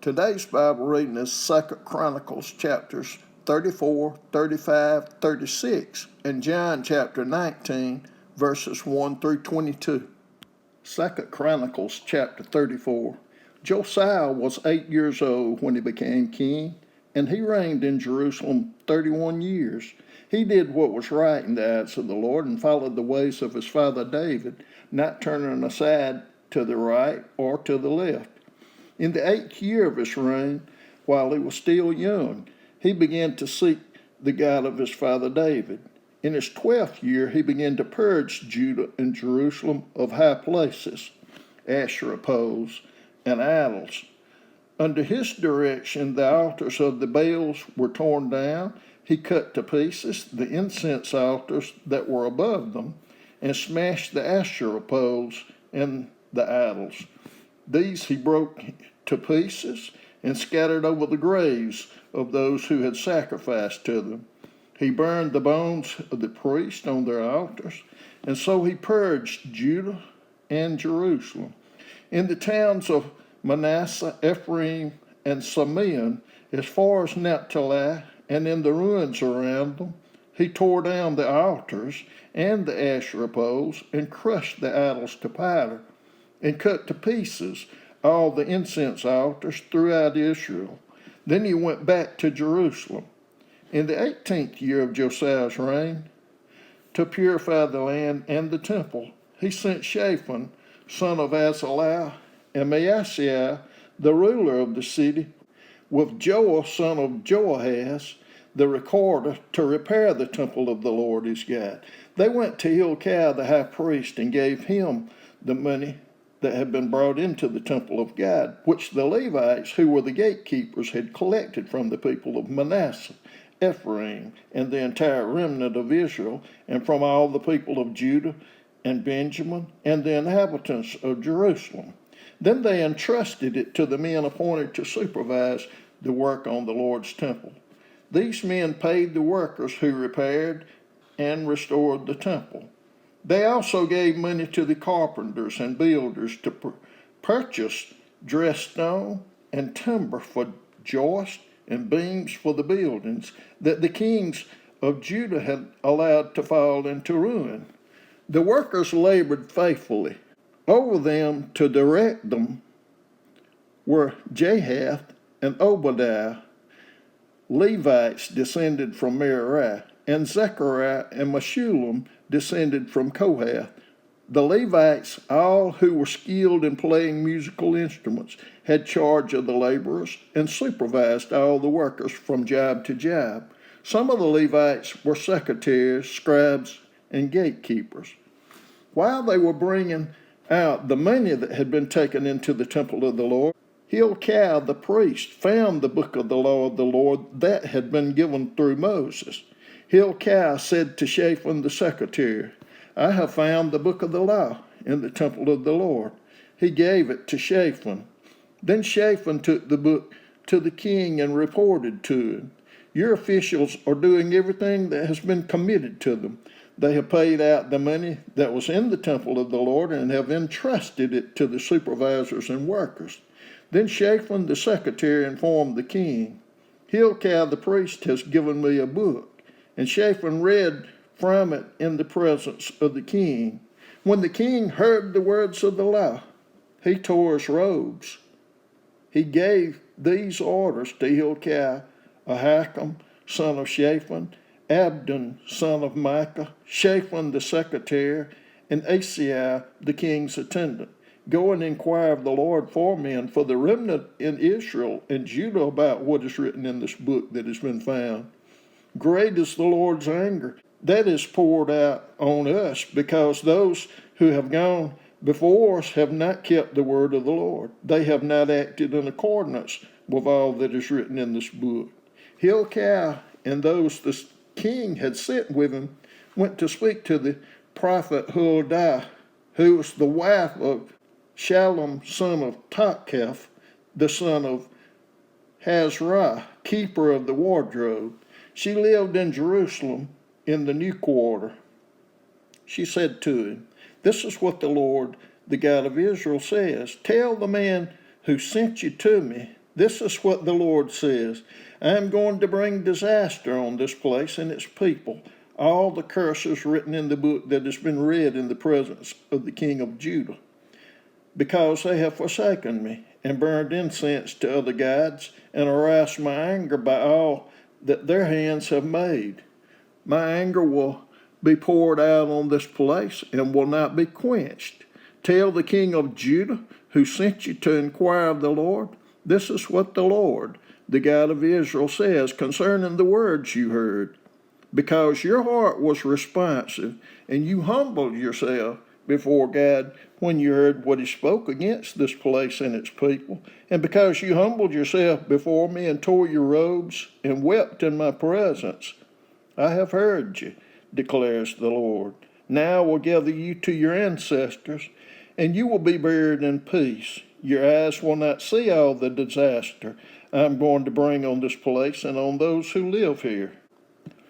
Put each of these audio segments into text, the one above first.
Today's Bible reading is 2 Chronicles chapters 34, 35, 36, and John chapter 19, verses 1 through 22. 2 Chronicles chapter 34. Josiah was 8 years old when he became king, and he reigned in Jerusalem 31 years. He did what was right in the eyes of the Lord and followed the ways of his father David, not turning aside to the right or to the left. In the 8th year of his reign, while he was still young, he began to seek the God of his father David. In his 12th year, he began to purge Judah and Jerusalem of high places, Asherah poles, and idols. Under his direction, the altars of the Baals were torn down. He cut to pieces the incense altars that were above them and smashed the Asherah poles and the idols. These he broke to pieces and scattered over the graves of those who had sacrificed to them. He burned the bones of the priests on their altars, and so he purged Judah and Jerusalem. In the towns of Manasseh, Ephraim, and Simeon, as far as Naphtali, and in the ruins around them, he tore down the altars and the Asherah poles and crushed the idols to powder, and cut to pieces all the incense altars throughout Israel. Then he went back to Jerusalem. In the 18th year of Josiah's reign, to purify the land and the temple, he sent Shaphan, son of Azaliah, and Maaseiah, the ruler of the city, with Joel, son of Joahaz, the recorder, to repair the temple of the Lord his God. They went to Hilkiah the high priest and gave him the money that had been brought into the temple of God, which the Levites, who were the gatekeepers, had collected from the people of Manasseh, Ephraim, and the entire remnant of Israel, and from all the people of Judah and Benjamin, and the inhabitants of Jerusalem. Then they entrusted it to the men appointed to supervise the work on the Lord's temple. These men paid the workers who repaired and restored the temple. They also gave money to the carpenters and builders to purchase dressed stone and timber for joists and beams for the buildings that the kings of Judah had allowed to fall into ruin. The workers labored faithfully. Over them to direct them were Jahath and Obadiah, Levites descended from Merari, and Zechariah and Meshullam descended from Kohath. The Levites, all who were skilled in playing musical instruments, had charge of the laborers and supervised all the workers from job to job. Some of the Levites were secretaries, scribes, and gatekeepers. While they were bringing out the money that had been taken into the temple of the Lord, Hilkiah the priest found the book of the law of the Lord that had been given through Moses. Hilkiah said to Shaphan the secretary, "I have found the book of the law in the temple of the Lord." He gave it to Shaphan. Then Shaphan took the book to the king and reported to him, "Your officials are doing everything that has been committed to them. They have paid out the money that was in the temple of the Lord and have entrusted it to the supervisors and workers." Then Shaphan the secretary informed the king, "Hilkiah the priest has given me a book." And Shaphan read from it in the presence of the king. When the king heard the words of the law, he tore his robes. He gave these orders to Hilkiah: Ahikam, son of Shaphan, Abdon, son of Micah, Shaphan the secretary, and Asaiah, the king's attendant. Go and inquire of the Lord for me and for the remnant in Israel and Judah about what is written in this book that has been found. Great is the Lord's anger that is poured out on us, because those who have gone before us have not kept the word of the Lord. They have not acted in accordance with all that is written in this book. Hilkiah and those the king had sent with him went to speak to the prophet Huldah, who was the wife of Shallum, son of Toketh, the son of Hazrah, keeper of the wardrobe. She lived in Jerusalem in the new quarter. She said to him, "This is what the Lord, the God of Israel, says. Tell the man who sent you to me This is what the Lord says. I am going to bring disaster on this place and its people. All the curses written in the book that has been read in the presence of the king of Judah, because they have forsaken me and burned incense to other gods and aroused my anger by all that their hands have made. My anger will be poured out on this place and will not be quenched. Tell the king of Judah, who sent you to inquire of the Lord, this is what the Lord, the God of Israel, says concerning the words you heard. Because your heart was responsive and you humbled yourself before God when you heard what he spoke against this place and its people, and because you humbled yourself before me and tore your robes and wept in my presence, I have heard you, declares the Lord. Now I will gather you to your ancestors, and you will be buried in peace. Your eyes will not see all the disaster I am going to bring on this place and on those who live here.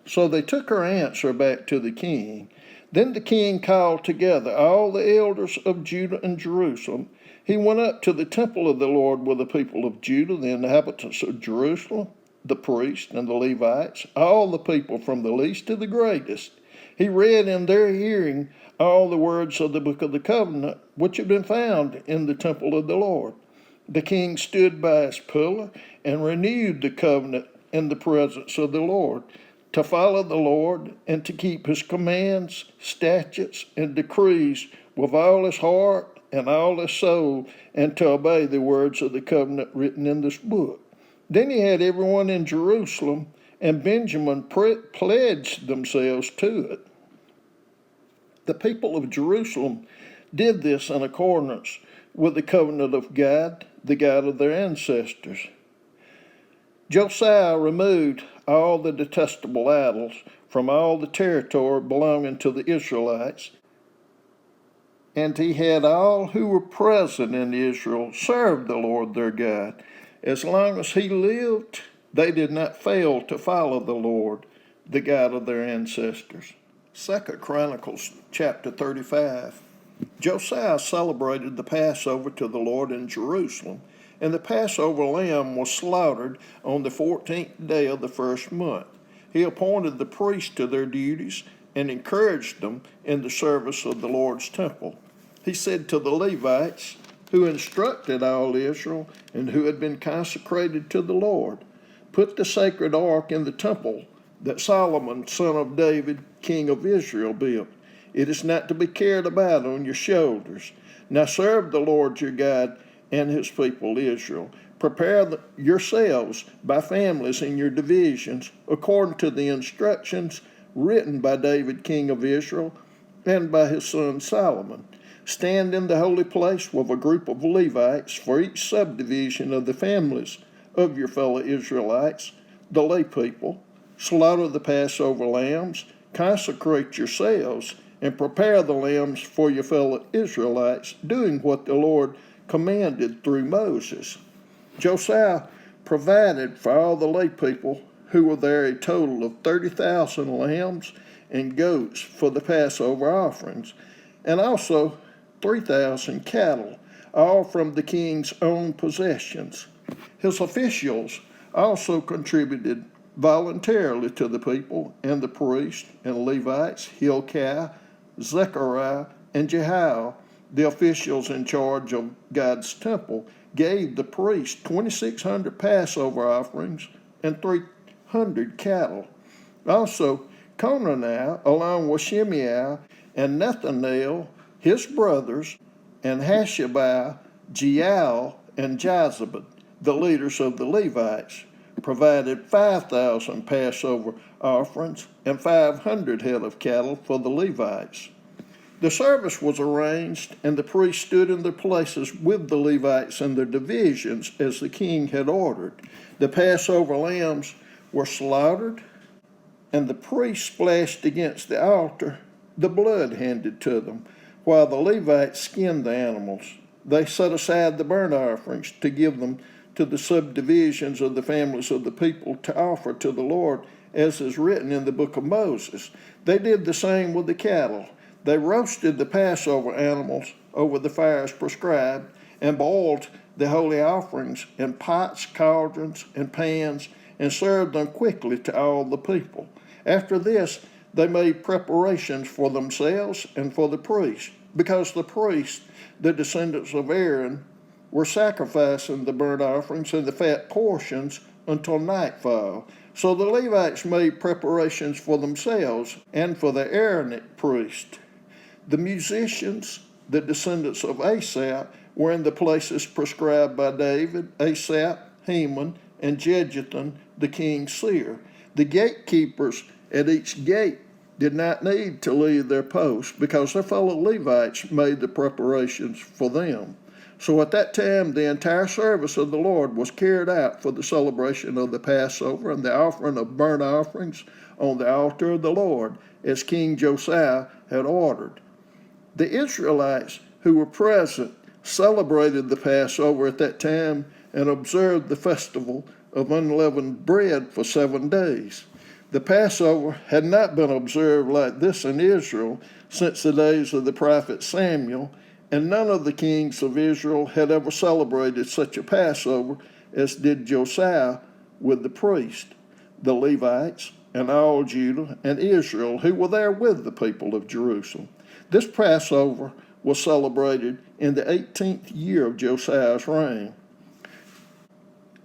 So they took her answer back to the king. Then the king called together all the elders of Judah and Jerusalem. He went up to the temple of the Lord with the people of Judah, the inhabitants of Jerusalem, the priests and the Levites, all the people from the least to the greatest. He read in their hearing all the words of the book of the covenant, which had been found in the temple of the Lord. The king stood by his pillar and renewed the covenant in the presence of the Lord, to follow the Lord and to keep his commands, statutes, and decrees with all his heart and all his soul, and to obey the words of the covenant written in this book. Then he had everyone in Jerusalem and Benjamin pledged themselves to it. The people of Jerusalem did this in accordance with the covenant of God, the God of their ancestors. Josiah removed all the detestable idols from all the territory belonging to the Israelites, and he had all who were present in Israel serve the Lord their God. As long as he lived, they did not fail to follow the Lord, the God of their ancestors. 2 Chronicles chapter 35. Josiah celebrated the Passover to the Lord in Jerusalem, and the Passover lamb was slaughtered on the 14th day of the first month. He appointed the priests to their duties and encouraged them in the service of the Lord's temple. He said to the Levites, who instructed all Israel and who had been consecrated to the Lord, put the sacred ark in the temple that Solomon, son of David, king of Israel, built. It is not to be carried about on your shoulders. Now serve the Lord your God and his people Israel. Prepare yourselves by families in your divisions, according to the instructions written by David, king of Israel, and by his son Solomon. Stand in the holy place with a group of Levites for each subdivision of the families of your fellow Israelites, the lay people. Slaughter the Passover lambs, consecrate yourselves, and prepare the lambs for your fellow Israelites, doing what the Lord commanded through Moses. Josiah provided for all the lay people who were there a total of 30,000 lambs and goats for the Passover offerings, and also 3,000 cattle, all from the king's own possessions. His officials also contributed voluntarily to the people, and the priests and Levites, Hilkiah, Zechariah, and Jehiel, the officials in charge of God's temple, gave the priests 2,600 Passover offerings and 300 cattle. Also, Conaniah, along with Shimei and Nethanel, his brothers, and Hashabiah, Jeiel, and Jozabad, the leaders of the Levites, provided 5,000 Passover offerings and 500 head of cattle for the Levites. The service was arranged, and the priests stood in their places with the Levites in their divisions as the king had ordered. The Passover lambs were slaughtered, and the priests splashed against the altar the blood handed to them, while the Levites skinned the animals. They set aside the burnt offerings to give them to the subdivisions of the families of the people to offer to the Lord, as is written in the book of Moses. They did the same with the cattle. They roasted the Passover animals over the fires prescribed and boiled the holy offerings in pots, cauldrons, and pans, and served them quickly to all the people. After this, they made preparations for themselves and for the priests, because the priests, the descendants of Aaron, were sacrificing the burnt offerings and the fat portions until nightfall. So the Levites made preparations for themselves and for the Aaronic priest. The musicians, the descendants of Asaph, were in the places prescribed by David, Asaph, Heman, and Jeduthun, the king's seer. The gatekeepers at each gate did not need to leave their posts because their fellow Levites made the preparations for them. So at that time, the entire service of the Lord was carried out for the celebration of the Passover and the offering of burnt offerings on the altar of the Lord, as King Josiah had ordered. The Israelites who were present celebrated the Passover at that time and observed the festival of unleavened bread for 7 days. The Passover had not been observed like this in Israel since the days of the prophet Samuel, and none of the kings of Israel had ever celebrated such a Passover as did Josiah with the priests, the Levites, and all Judah and Israel who were there with the people of Jerusalem. This Passover was celebrated in the 18th year of Josiah's reign.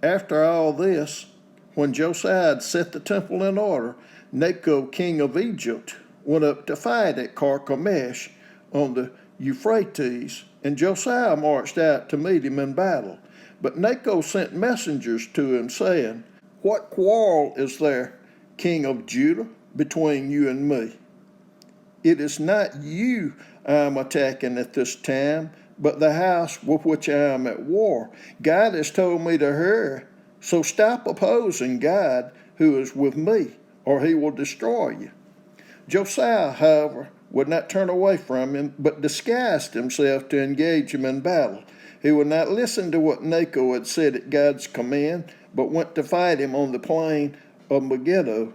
After all this, when Josiah had set the temple in order, Necho, king of Egypt, went up to fight at Carchemish on the Euphrates, and Josiah marched out to meet him in battle. But Necho sent messengers to him, saying, "What quarrel is there, king of Judah, between you and me? It is not you I am attacking at this time, but the house with which I am at war. God has told me to hurry, so stop opposing God who is with me, or he will destroy you." Josiah, however, would not turn away from him, but disguised himself to engage him in battle. He would not listen to what Necho had said at God's command, but went to fight him on the plain of Megiddo.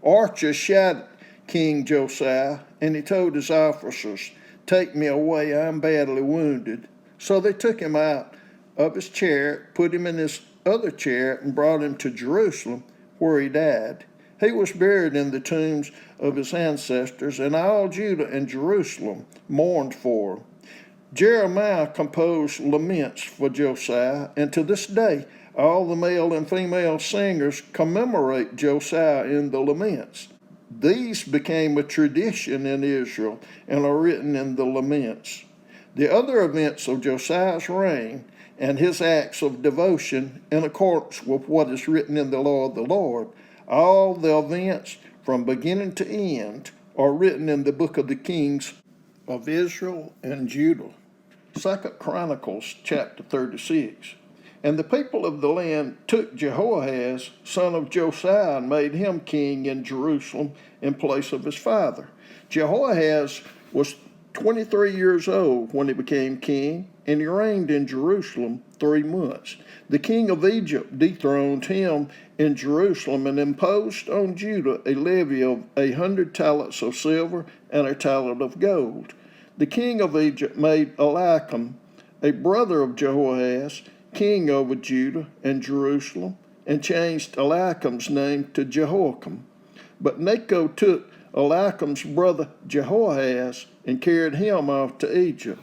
Archers shot at King Josiah, and he told his officers, "Take me away, I am badly wounded." So they took him out of his chariot, put him in his other chariot, and brought him to Jerusalem, where he died. He was buried in the tombs of his ancestors, and all Judah and Jerusalem mourned for him. Jeremiah composed laments for Josiah, and to this day all the male and female singers commemorate Josiah in the laments. These became a tradition in Israel and are written in the laments. The other events of Josiah's reign and his acts of devotion in accordance with what is written in the law of the Lord, all the events from beginning to end are written in the book of the kings of Israel and Judah. 2 Chronicles chapter 36. And the people of the land took Jehoahaz, son of Josiah, and made him king in Jerusalem in place of his father. Jehoahaz was 23 years old when he became king, and he reigned in Jerusalem 3 months. The king of Egypt dethroned him in Jerusalem and imposed on Judah a levy of 100 talents of silver and a talent of gold. The king of Egypt made Eliakim, a brother of Jehoahaz, king over Judah and Jerusalem, and changed Eliakim's name to Jehoiakim. But Necho took Eliakim's brother Jehoahaz and carried him off to Egypt.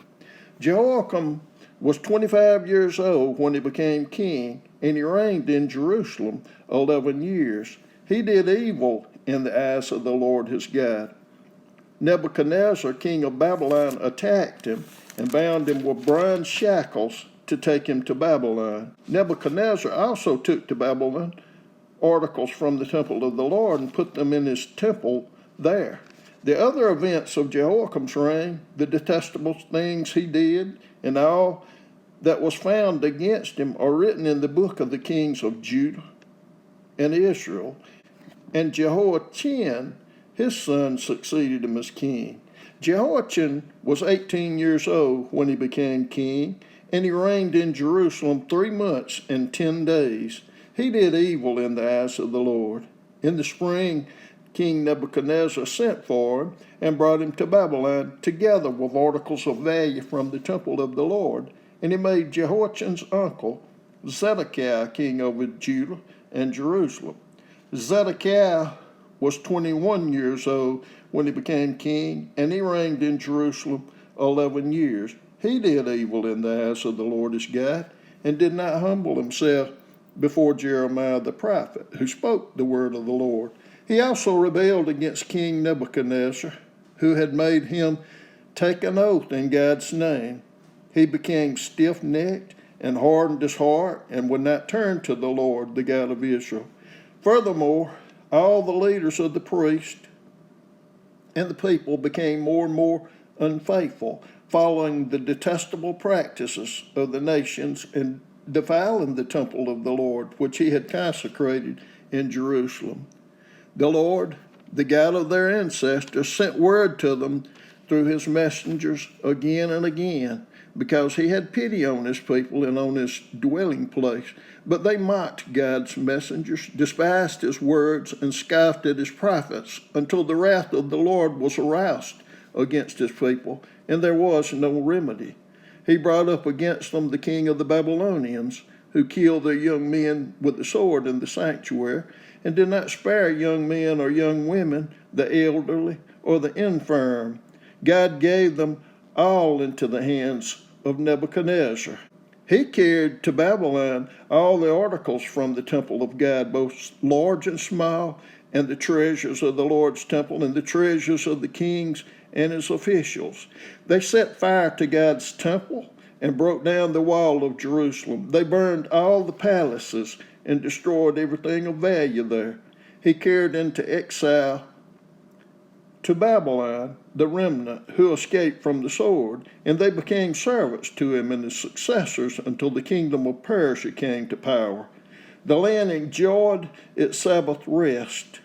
Jehoiakim was 25 years old when he became king, and he reigned in Jerusalem 11 years. He did evil in the eyes of the Lord his God. Nebuchadnezzar, king of Babylon, attacked him and bound him with bronze shackles to take him to Babylon. Nebuchadnezzar also took to Babylon articles from the temple of the Lord and put them in his temple there. The other events of Jehoiakim's reign, the detestable things he did, and all that was found against him are written in the book of the kings of Judah and Israel. And Jehoiachin, his son, succeeded him as king. Jehoiachin was 18 years old when he became king, and he reigned in Jerusalem 3 months and 10 days. He did evil in the eyes of the Lord. In the spring, King Nebuchadnezzar sent for him and brought him to Babylon, together with articles of value from the temple of the Lord, and he made Jehoiachin's uncle, Zedekiah, king over Judah and Jerusalem. Zedekiah was 21 years old when he became king, and he reigned in Jerusalem 11 years. He did evil in the eyes of the Lord his God, and did not humble himself before Jeremiah the prophet, who spoke the word of the Lord. He also rebelled against King Nebuchadnezzar, who had made him take an oath in God's name. He became stiff-necked and hardened his heart, and would not turn to the Lord, the God of Israel. Furthermore, all the leaders of the priests and the people became more and more unfaithful, following the detestable practices of the nations and defiling the temple of the Lord, which he had consecrated in Jerusalem. The Lord, the God of their ancestors, sent word to them through his messengers again and again, because he had pity on his people and on his dwelling place. But they mocked God's messengers, despised his words, and scoffed at his prophets, until the wrath of the Lord was aroused against his people, and there was no remedy. He brought up against them the king of the Babylonians, who killed their young men with the sword in the sanctuary, and did not spare young men or young women, the elderly or the infirm. God gave them all into the hands of Nebuchadnezzar. He carried to Babylon all the articles from the temple of God, both large and small, and the treasures of the Lord's temple, and the treasures of the kings and his officials. They set fire to God's temple and broke down the wall of Jerusalem. They burned all the palaces and destroyed everything of value there. He carried into exile to Babylon the remnant who escaped from the sword, and they became servants to him and his successors until the kingdom of Persia came to power. The land enjoyed its Sabbath rest.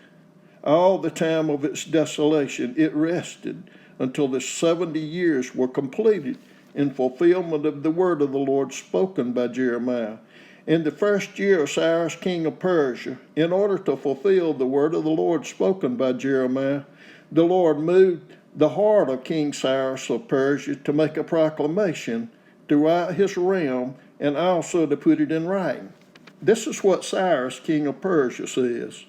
All the time of its desolation it rested until the 70 years were completed in fulfillment of the word of the Lord spoken by Jeremiah. In the first year of Cyrus, king of Persia, in order to fulfill the word of the Lord spoken by Jeremiah, the Lord moved the heart of King Cyrus of Persia to make a proclamation throughout his realm, and also to put it in writing. This is what Cyrus, king of Persia, says: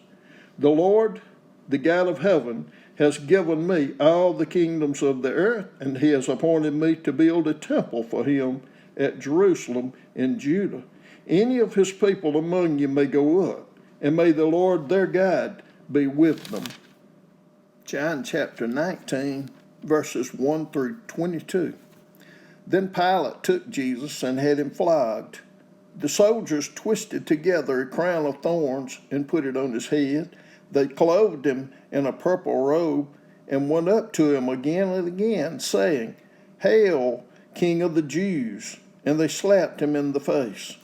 "The Lord, the God of heaven, has given me all the kingdoms of the earth, and he has appointed me to build a temple for him at Jerusalem in Judah. Any of his people among you may go up, and may the Lord their God be with them." John chapter 19, verses 1 through 22. Then Pilate took Jesus and had him flogged. The soldiers twisted together a crown of thorns and put it on his head. They clothed him in a purple robe and went up to him again and again, saying, "Hail, King of the Jews!" And they slapped him in the face.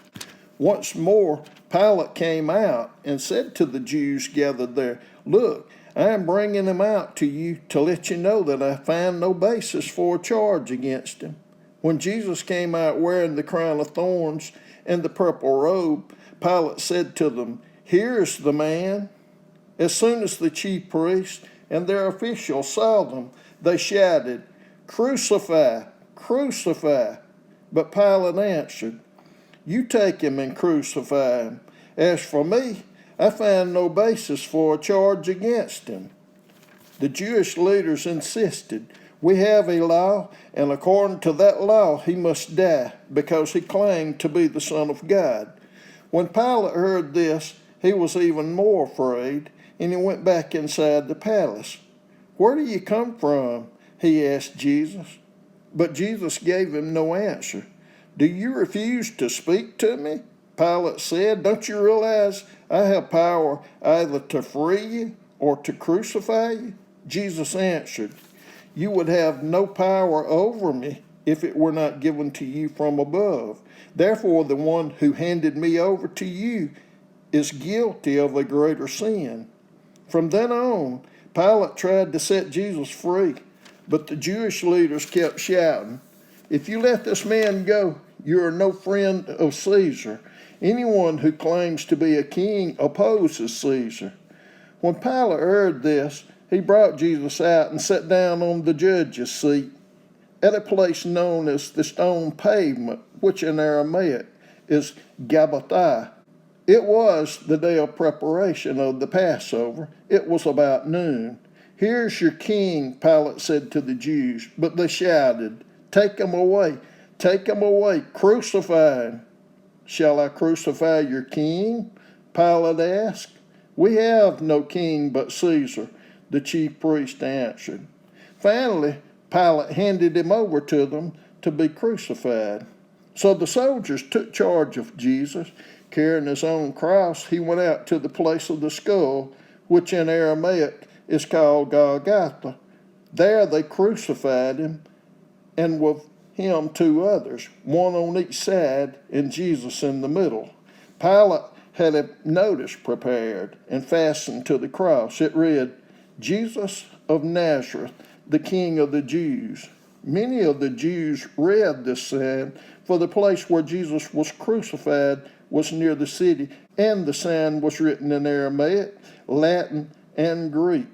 Once more Pilate came out and said to the Jews gathered there, "Look, I am bringing him out to you to let you know that I find no basis for a charge against him." When Jesus came out wearing the crown of thorns and the purple robe, Pilate said to them, "Here's the man." As soon as the chief priests and their officials saw them, they shouted, "Crucify! Crucify!" But Pilate answered, "You take him and crucify him. As for me, I find no basis for a charge against him." The Jewish leaders insisted, "We have a law, and according to that law he must die, because he claimed to be the Son of God." When Pilate heard this, he was even more afraid, and he went back inside the palace. "Where do you come from?" he asked Jesus. But Jesus gave him no answer. "Do you refuse to speak to me?" Pilate said. "Don't you realize I have power either to free you or to crucify you?" Jesus answered, "You would have no power over me if it were not given to you from above. Therefore, the one who handed me over to you is guilty of a greater sin." From then on, Pilate tried to set Jesus free, but the Jewish leaders kept shouting, "If you let this man go, you are no friend of Caesar. Anyone who claims to be a king opposes Caesar." When Pilate heard this, he brought Jesus out and sat down on the judge's seat. at a place known as the stone pavement, which in Aramaic is Gabbatha. It was the day of preparation of the Passover. It was about noon. "Here's your king," Pilate said to the Jews, but they shouted, "Take him away, take him away, crucify him." "Shall I crucify your king?" Pilate asked. "We have no king but Caesar," the chief priest answered. Finally, Pilate handed him over to them to be crucified. So the soldiers took charge of Jesus. Carrying his own cross, he went out to the place of the skull, which in Aramaic is called Golgotha. There they crucified him, and with him 2 others, one on each side and Jesus in the middle. Pilate had a notice prepared and fastened to the cross. It read, "Jesus of Nazareth, the King of the Jews." Many of the Jews read this sign, for the place where Jesus was crucified was near the city, and the sign was written in Aramaic, Latin, and Greek.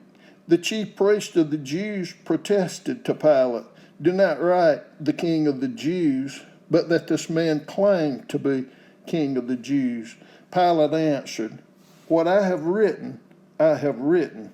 The chief priest of the Jews protested to Pilate, "Do not write the King of the Jews, but that this man claimed to be King of the Jews." Pilate answered, "What I have written, I have written."